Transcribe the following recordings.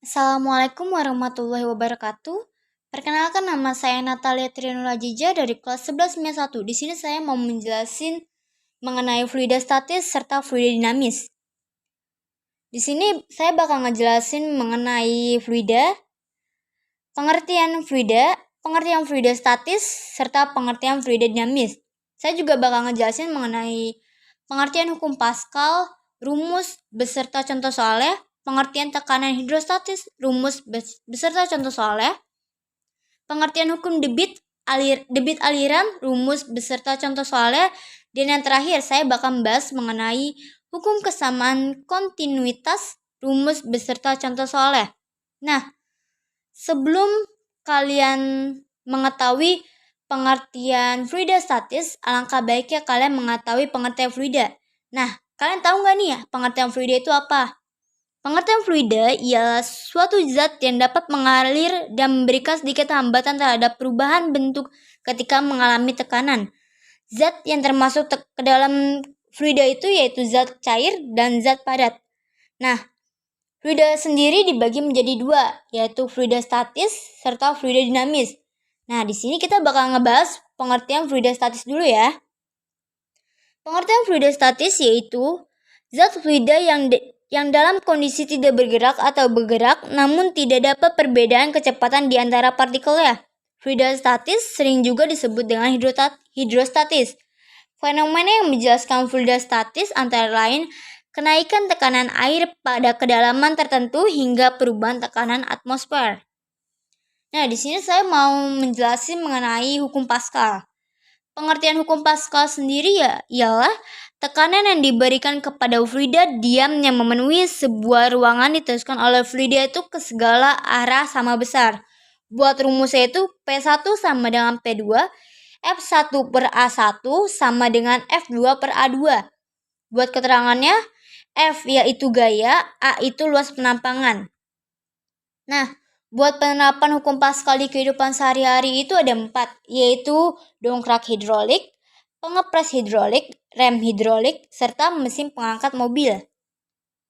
Assalamualaikum warahmatullahi wabarakatuh. Perkenalkan, nama saya Natalia Trianula Jija dari kelas 11 MIA 1. Di sini saya mau menjelasin mengenai fluida statis serta fluida dinamis. Di sini saya bakal ngejelasin mengenai fluida, pengertian fluida statis serta pengertian fluida dinamis. Saya juga bakal ngejelasin mengenai pengertian hukum Pascal, rumus beserta contoh soalnya, pengertian tekanan hidrostatis, rumus beserta contoh soalnya, pengertian hukum debit aliran, rumus beserta contoh soalnya, dan yang terakhir saya bakal membahas mengenai hukum kesamaan kontinuitas, rumus beserta contoh soalnya. Nah, sebelum kalian mengetahui pengertian fluida statis, alangkah baiknya kalian mengetahui pengertian fluida. Nah, kalian tahu nggak nih ya pengertian fluida itu apa? Pengertian fluida ialah suatu zat yang dapat mengalir dan memberikan sedikit hambatan terhadap perubahan bentuk ketika mengalami tekanan. Zat yang termasuk ke dalam fluida itu yaitu zat cair dan zat padat. Nah, fluida sendiri dibagi menjadi dua, yaitu fluida statis serta fluida dinamis. Nah, di sini kita bakal ngebahas pengertian fluida statis dulu ya. Pengertian fluida statis yaitu zat fluida yang dalam kondisi tidak bergerak atau bergerak namun tidak dapat perbedaan kecepatan di antara partikelnya. Fluida statis sering juga disebut dengan hidrostatis. Fenomena yang menjelaskan fluida statis antara lain kenaikan tekanan air pada kedalaman tertentu hingga perubahan tekanan atmosfer. Nah, di sini saya mau menjelaskan mengenai hukum Pascal. Pengertian hukum Pascal sendiri ialah tekanan yang diberikan kepada fluida diam yang memenuhi sebuah ruangan diteruskan oleh fluida itu ke segala arah sama besar. Buat rumusnya itu P1 sama dengan P2, F1 per A1 sama dengan F2 per A2. Buat keterangannya, F yaitu gaya, A itu luas penampangan. Nah, buat penerapan hukum Pascal di kehidupan sehari-hari itu ada 4, yaitu dongkrak hidrolik, pengepres hidrolik, rem hidrolik, serta mesin pengangkat mobil.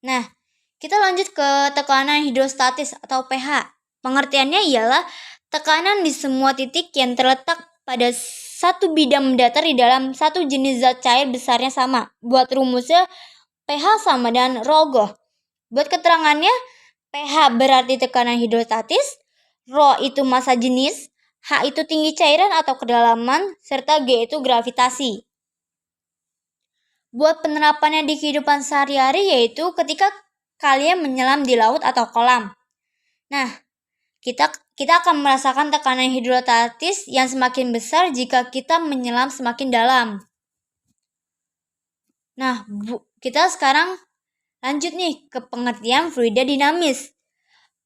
Nah, kita lanjut ke tekanan hidrostatis atau pH. Pengertiannya ialah tekanan di semua titik yang terletak pada satu bidang mendatar di dalam satu jenis zat cair besarnya sama. Buat rumusnya pH sama dengan Rho. Buat keterangannya, pH berarti tekanan hidrostatis, Rho itu massa jenis, H itu tinggi cairan atau kedalaman, serta G itu gravitasi. Buat penerapannya di kehidupan sehari-hari yaitu ketika kalian menyelam di laut atau kolam. Nah, kita akan merasakan tekanan hidrostatis yang semakin besar jika kita menyelam semakin dalam. Nah, kita sekarang lanjut nih ke pengertian fluida dinamis.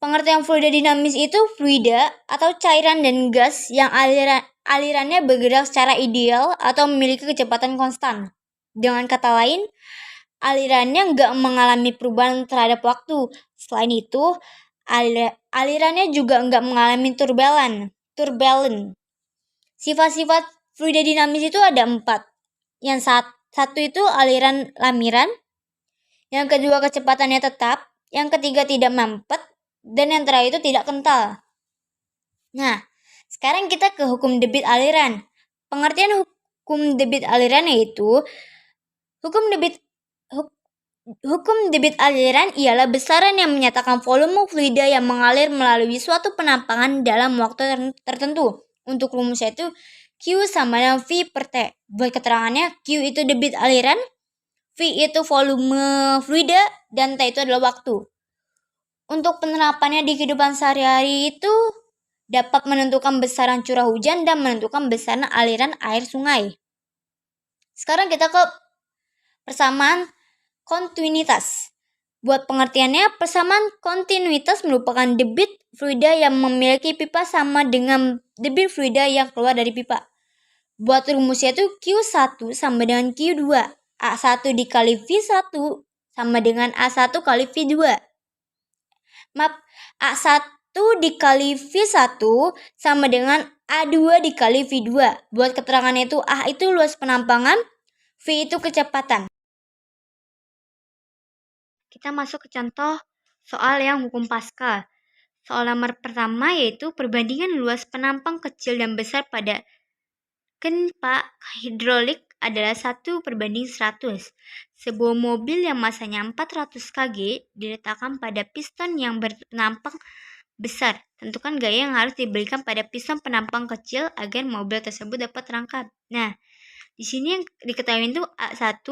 Pengertian fluida dinamis itu fluida atau cairan dan gas yang alirannya bergerak secara ideal atau memiliki kecepatan konstan. Dengan kata lain, alirannya nggak mengalami perubahan terhadap waktu. Selain itu, alirannya juga nggak mengalami turbulent. Sifat-sifat fluida dinamis itu ada 4. Yang satu itu aliran lamiran, yang kedua kecepatannya tetap, yang ketiga tidak mampet, dan yang terakhir itu tidak kental. Nah, sekarang kita ke hukum debit aliran. Pengertian hukum debit aliran yaitu hukum debit aliran ialah besaran yang menyatakan volume fluida yang mengalir melalui suatu penampangan dalam waktu tertentu. Untuk rumusnya itu Q sama dengan V per T. Buat keterangannya, Q itu debit aliran, V itu volume fluida, dan T itu adalah waktu. Untuk penerapannya di kehidupan sehari-hari itu dapat menentukan besaran curah hujan dan menentukan besaran aliran air sungai. Sekarang kita ke persamaan kontinuitas. Buat pengertiannya, persamaan kontinuitas merupakan debit fluida yang memiliki pipa sama dengan debit fluida yang keluar dari pipa. Buat rumusnya itu Q1 sama dengan Q2. A1 dikali V1 sama dengan A1 kali V2. A1 dikali V1 sama dengan A2 dikali V2. Buat keterangannya itu A itu luas penampangan, V itu kecepatan. Kita masuk ke contoh soal yang hukum Pascal. Soal nomor pertama yaitu perbandingan luas penampang kecil dan besar pada Gempa hidrolik adalah 1/100. Sebuah mobil yang masanya 400 kg diletakkan pada piston yang berpenampang besar. Tentukan gaya yang harus diberikan pada piston penampang kecil agar mobil tersebut dapat terangkat. Nah, di sini yang diketahui itu A1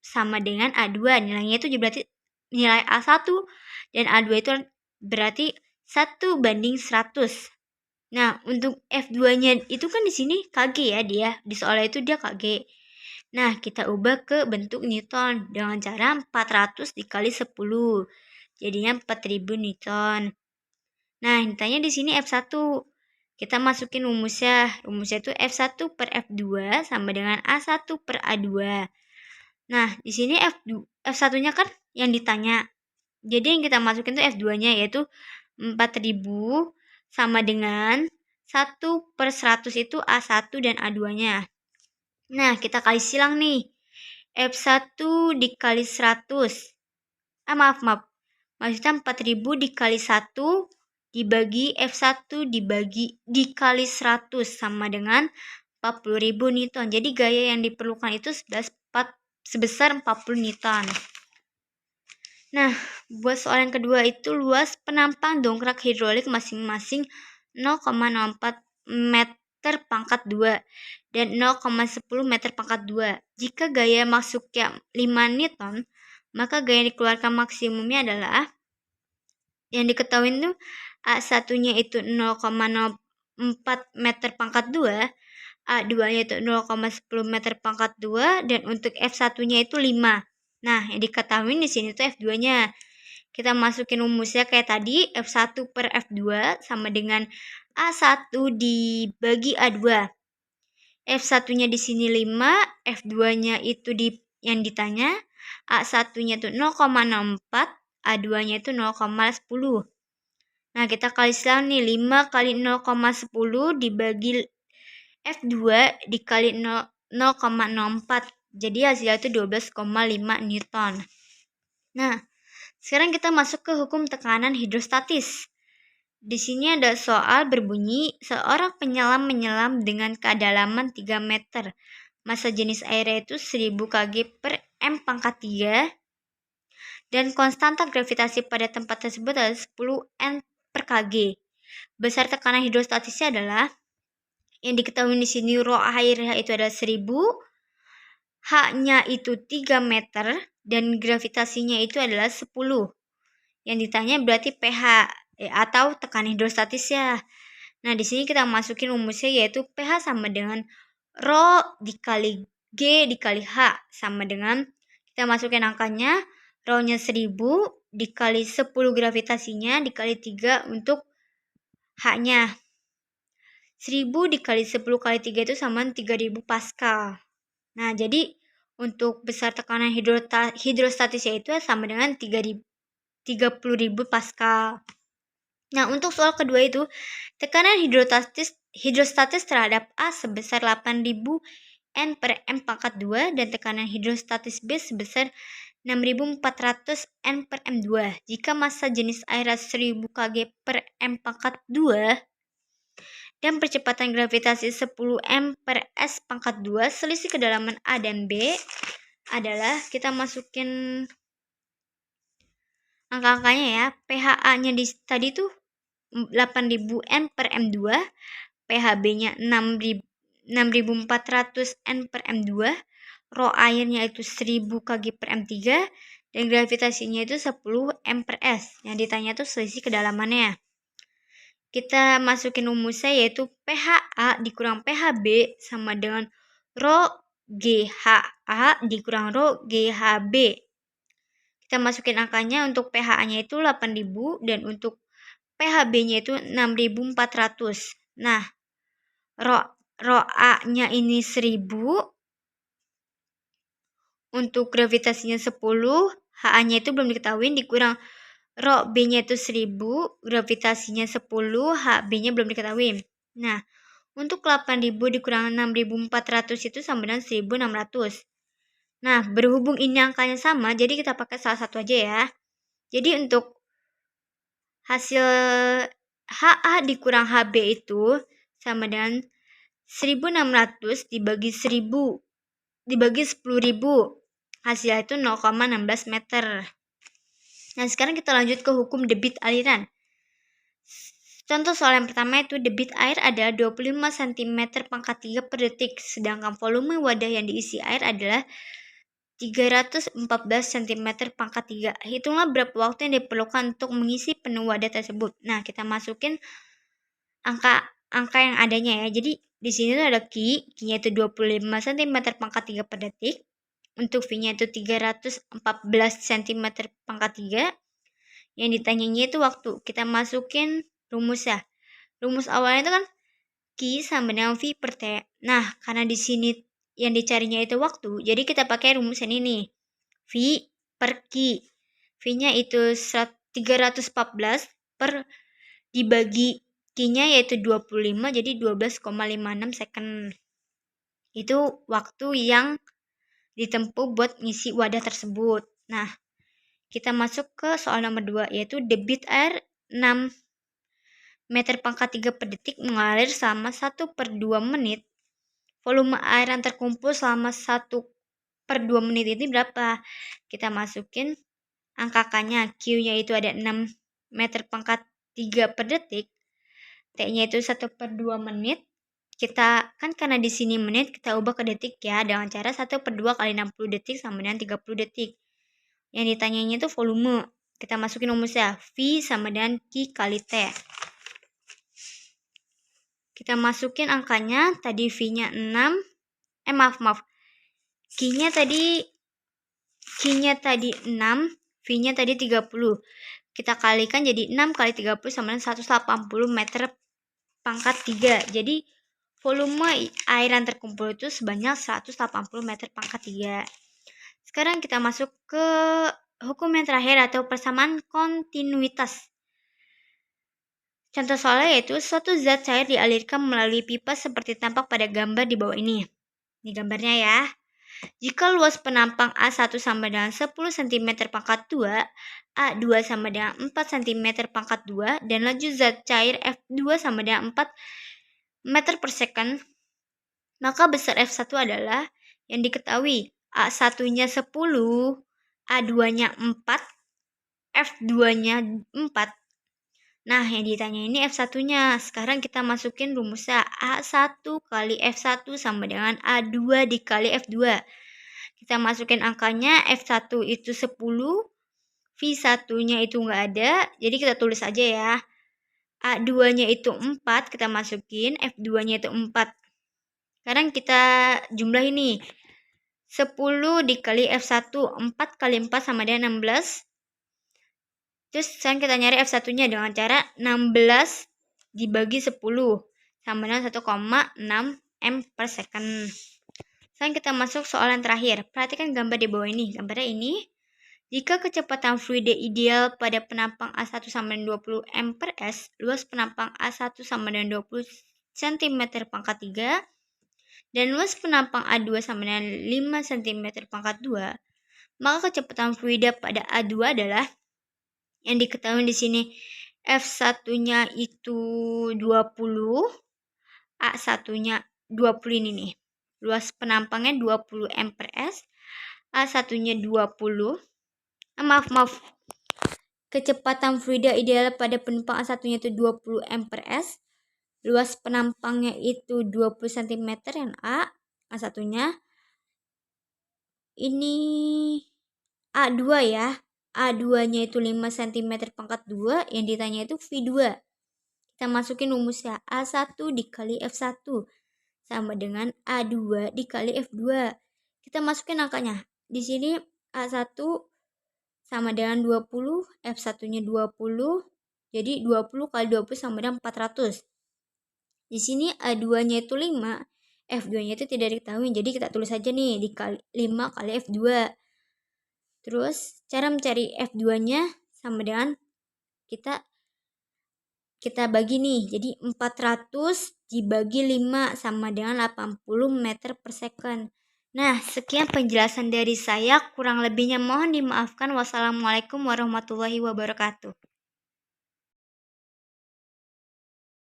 sama dengan A2. Nilainya itu berarti nilai A1 dan A2 itu berarti 1/100. Nah, untuk F2-nya itu kan di sini kg ya dia. Di soal itu dia kg. Nah, kita ubah ke bentuk Newton dengan cara 400 dikali 10. Jadinya 4000 Newton. Nah, ditanya di sini F1. Kita masukin rumusnya. Rumusnya itu F1 per F2 sama dengan A1 per A2. Nah, di sini F1-nya kan yang ditanya. Jadi yang kita masukin itu F2-nya yaitu 4000 sama dengan 1/100 itu A1 dan A2-nya. Nah, kita kali silang nih. F1 dikali 100. Maaf. Maksudnya 4000 dikali 1 dibagi F1 dikali 100 sama dengan 40.000 Newton. Jadi gaya yang diperlukan itu sebesar 40 Newton. Nah, buat soal yang kedua itu luas penampang dongkrak hidrolik masing-masing 0,04 meter pangkat 2 dan 0,10 meter pangkat 2. Jika gaya masuknya 5 Newton, maka gaya yang dikeluarkan maksimumnya adalah yang diketahui itu A1-nya itu 0,04 meter pangkat 2, A2-nya itu 0,10 meter pangkat 2, dan untuk F1-nya itu 5. Nah, yang diketahui di sini tuh F2-nya. Kita masukin rumusnya kayak tadi, F1 per F2 sama dengan A1 dibagi A2. F1-nya di sini 5, F2-nya itu yang ditanya, A1-nya itu 0,04, A2-nya itu 0,10. Nah, kita kali silang nih, 5 kali 0,10 dibagi F2 dikali 0,04. Jadi hasilnya itu 12,5 Newton. Nah, sekarang kita masuk ke hukum tekanan hidrostatis. Di sini ada soal berbunyi, seorang penyelam menyelam dengan kedalaman 3 meter. Massa jenis airnya itu 1000 kg per M pangkat 3. Dan konstanta gravitasi pada tempat tersebut adalah 10 N per kg. Besar tekanan hidrostatisnya adalah, yang diketahui di sini rho airnya itu adalah 1000, H-nya itu 3 meter, dan gravitasinya itu adalah 10. Yang ditanya berarti pH atau tekanan hidrostatis ya. Nah, di sini kita masukin rumusnya yaitu pH sama dengan rho dikali G dikali H sama dengan, kita masukin angkanya, rho-nya 1000 dikali 10 gravitasinya dikali 3 untuk H-nya. 1000 dikali 10 kali 3 itu sama 3000 Pascal. Nah, jadi untuk besar tekanan hidrostatisnya itu sama dengan 30.000 Pascal. Nah, untuk soal kedua itu, tekanan hidrostatis terhadap A sebesar 8.000 N per M pangkat 2 dan tekanan hidrostatis B sebesar 6.400 N per M2. Jika massa jenis air 1000 kg per M pangkat 2 dan percepatan gravitasi 10 M per S pangkat 2, selisih kedalaman A dan B adalah, kita masukin angka-angkanya ya. PHA-nya tadi tuh 8.000 N per M2, PHB-nya 6.400 N per M2, rho airnya itu 1000 kg per M3, dan gravitasinya itu 10 M per S. Yang ditanya tuh selisih kedalamannya. Kita masukin rumusnya yaitu PHA dikurang PHB sama dengan rho GHA dikurang rho GHB. Kita masukin angkanya, untuk PHA-nya itu 8.000 dan untuk PHB-nya itu 6.400. Nah, rho A-nya ini 1000, untuk gravitasinya 10, HA-nya itu belum diketahui, dikurang rho B-nya itu 1000, gravitasinya 10, HB-nya belum diketahui. Nah, untuk 8.000 dikurang 6.400 itu sama dengan 1.600. Nah, berhubung ini angkanya sama, jadi kita pakai salah satu aja ya. Jadi untuk hasil HA dikurang HB itu sama dengan 1600 dibagi 1000 dibagi 10.000. Hasilnya itu 0,16 meter. Nah, sekarang kita lanjut ke hukum debit aliran. Contoh soal yang pertama itu debit air adalah 25 cm pangkat 3 per detik, sedangkan volume wadah yang diisi air adalah 314 cm pangkat 3. Hitunglah berapa waktu yang diperlukan untuk mengisi penuh wadah tersebut. Nah, kita masukin angka yang adanya ya. Jadi di sini tuh ada Q-nya itu 25 cm pangkat 3 per detik. Untuk V-nya itu 314 cm pangkat 3. Yang ditanyanya itu waktu. Kita masukin rumus ya. Rumus awalnya itu kan Q sama dengan V per T. Nah, karena di sini yang dicarinya itu waktu, jadi kita pakai rumus ini nih. V per Q. V-nya itu 314 per dibagi Q-nya yaitu 25, jadi 12,56 second. Itu waktu yang ditempuh buat ngisi wadah tersebut. Nah, kita masuk ke soal nomor 2, yaitu debit air 6 meter pangkat 3 per detik mengalir selama 1/2 menit. Volume air yang terkumpul selama 1/2 menit ini berapa? Kita masukin angka-angkanya. Q-nya itu ada 6 meter pangkat 3 per detik. T-nya itu 1/2 menit. Kita kan karena di sini menit kita ubah ke detik ya, dengan cara 1/2 kali 60 detik sama dengan 30 detik. Yang ditanyanya itu volume. Kita masukin rumusnya. V sama dengan Q kali T. Kita masukin angkanya. Tadi V-nya 6. Maaf. Q-nya tadi 6. V-nya tadi 30. Kita kalikan jadi 6 kali 30 sama dengan 180 meter pangkat 3. Jadi volume air yang terkumpul itu sebanyak 180 meter pangkat 3. Sekarang kita masuk ke hukum yang terakhir atau persamaan kontinuitas. Contoh soalnya yaitu suatu zat cair dialirkan melalui pipa seperti tampak pada gambar di bawah ini. Ini gambarnya ya. Jika luas penampang A1 sama dengan 10 cm pangkat 2, A2 sama dengan 4 cm pangkat 2, dan laju zat cair F2 sama dengan 4 meter per second, maka besar F1 adalah yang diketahui A1-nya 10, A2-nya 4, F2-nya 4. Nah, yang ditanya ini F1-nya. Sekarang kita masukin rumusnya. A1 kali F1 sama dengan A2 dikali F2. Kita masukin angkanya. F1 itu 10, V1-nya itu nggak ada, jadi kita tulis aja ya. A2-nya itu 4, kita masukin. F2-nya itu 4. Sekarang kita jumlah ini. 10 dikali F1, 4 kali 4 sama dengan 16. Terus sekarang kita nyari F1-nya dengan cara 16 dibagi 10 sama dengan 1,6 M per second. Sekarang kita masuk soal yang terakhir. Perhatikan gambar di bawah ini. Gambarnya ini. Jika kecepatan fluida ideal pada penampang A1 sama dengan 20 M per S, luas penampang A1 sama dengan 20 cm pangkat 3, dan luas penampang A2 sama dengan 5 cm pangkat 2, maka kecepatan fluida pada A2 adalah yang diketahui di sini. F1-nya itu 20, A1-nya 20 ini nih. Luas penampangnya 20 M per S, A1-nya 20. Maaf. Kecepatan fluida ideal pada penumpang A1-nya itu 20 M per S. Luas penampangnya itu 20 cm yang A1-nya. Ini A2 ya. A2-nya itu 5 cm pangkat 2. Yang ditanya itu V2. Kita masukin rumusnya. A1 dikali F1 sama dengan A2 dikali F2. Kita masukin angkanya. Di sini A1 sama dengan 20, F1-nya 20, jadi 20 kali 20 sama dengan 400. Di sini A2-nya itu 5, F2-nya itu tidak diketahui, jadi kita tulis saja nih, dikali 5 kali F2. Terus, cara mencari F2-nya sama dengan kita bagi nih, jadi 400 dibagi 5 sama dengan 80 meter per second. Nah, sekian penjelasan dari saya. Kurang lebihnya mohon dimaafkan. Wassalamualaikum warahmatullahi wabarakatuh.